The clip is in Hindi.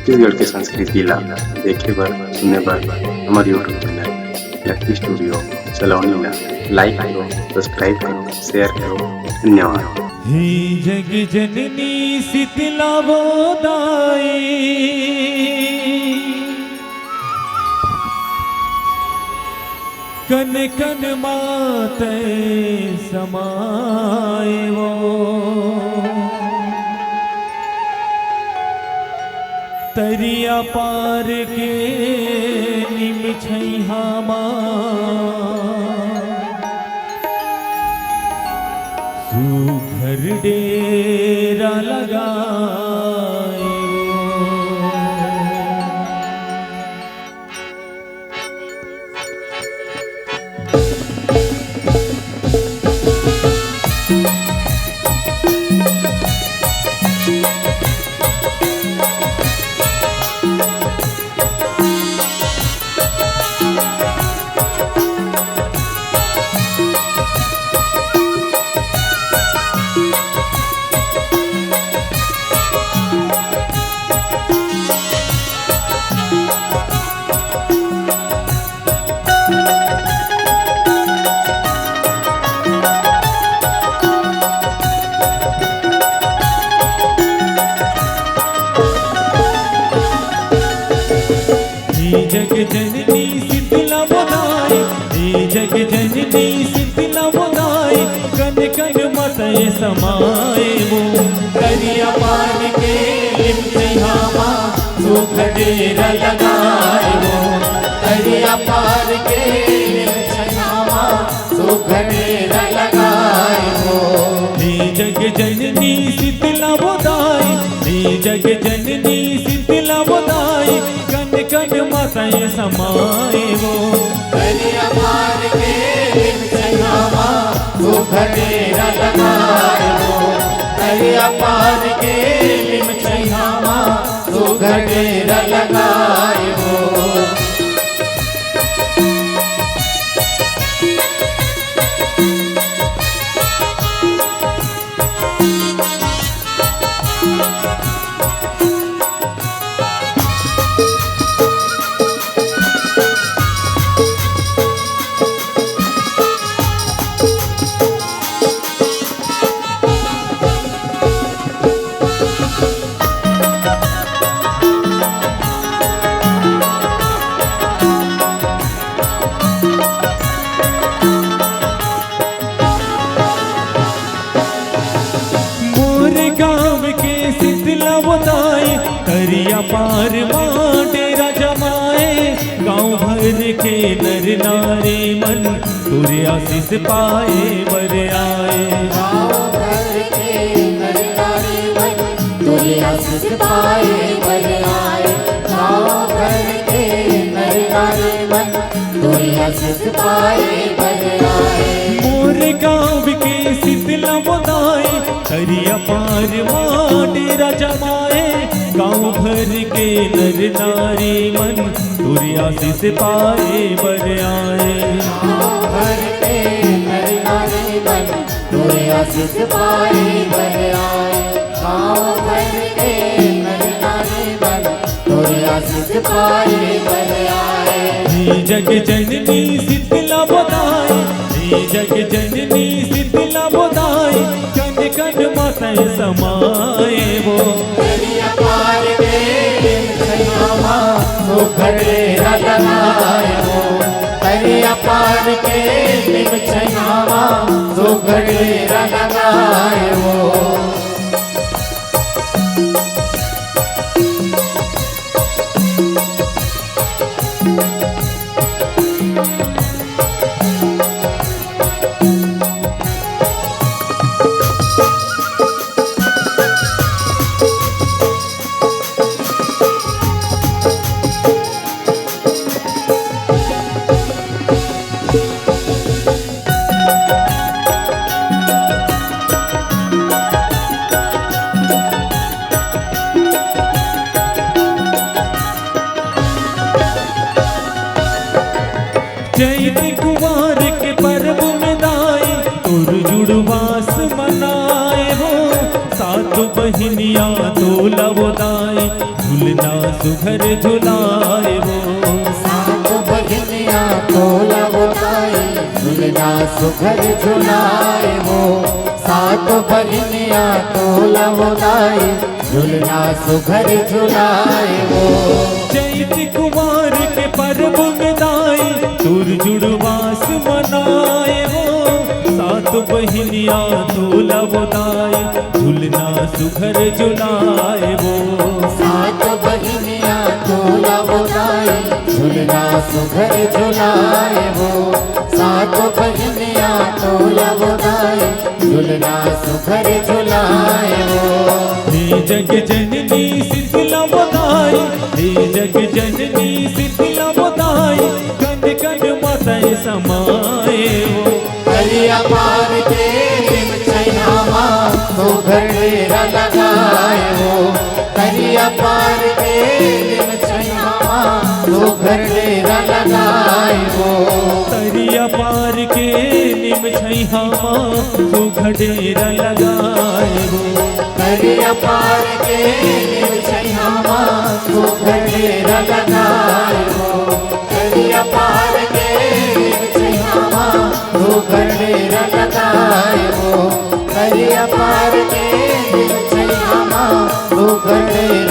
छत्तीसगढ़ के संस्कृति ला देखे बर सुने बर हमारे यूट्यूब चैनल लकी स्टूडियो सलोनी ला लाइक करो, सब्सक्राइब करो, शेयर करो। धन्यवाद। हे जग जननी शीतला बोदाई, कन कन माते समाए वो, तरिया पार के निमिछैहा सुघर डेरा लगाए जग जननी शीतला बोदाई, जग जननी शीतला बोदाई, कन कन मतय समाए वो, तरिया पार के निमचैहा सुख डेरा लगाए वो, तरिया पार के निमचैहा सुख डेरा लगाए वो। जग जननी शीतला बोदाई, जग जननी शीतला बोदाई, कन माताएं समाए वो, तरिया पार के निमचैहा सुख डेरा लगाए वो, तरिया पार के निमचैहा सुख डेरा लगाए वो। तरिया पार डेरा जमाए, गाँव भर के नर नारी मन तुरे आशीष पाए बर आए। गाँव भर के नर नारी मन तुरे आशीष पाए बर आए, गाँव भर के नर नारी मन तुरे आशीष पाए बर आए। मोर गाँव के शीतला बोदाई, तरिया पार डेरा जमाए, गाँव भर के नर नारी मन तुरी आशीष पाए बर आए। गाँव भर के नर नारी मन तुरी आशीष पाए बर आए, गाँव भर के नर नारी मन तुरी आशीष पाए बर आए। जग जननी शीतला बोदाई, जग जननी शीतला बोदाई, कन कन माताएं समाए वो, तरिया पार के निमचैहा सुख डेरा लगाए वो, तरिया पार के निमचैहा सुख डेरा लगाए वो। सुघर झुलाए वो। सात बहिनिया तोला बताई झुलना सुघर झुलाए वो। सात बहिनिया तोला बताई झुलना सुघर झुलाए वो। चैत कुमार के पर्व में दाई तुर जुड़वास मनाए वो। सात बहिनिया तोला बताई झुलना सुघर झुलाए वो। सात बहिनिया तोला बताई झुलना सुघर झुलाए वो। सात बहिनिया तोला बताई झुलना सुघर झुलाए वो। हे जग जननी शीतला बताई, हे जग जननी शीतला बताई, कन कन मातय समाए वो। कलिया पार के दिन छैनामा सुघर डेरा लगाए वो। कलिया पार के दिन छैनामा सुघर डेरा लगाए वो। तरिया पार के निम छैहामा सुघडेरा लगाए वो। कलिया पार के दिन छैनामा सुघर डेरा लगाए वो। कलिया पार के दिन छैनामा सुघर डेरा लगाए वो। कलिया पार के दिन छैनामा सुघर डेरा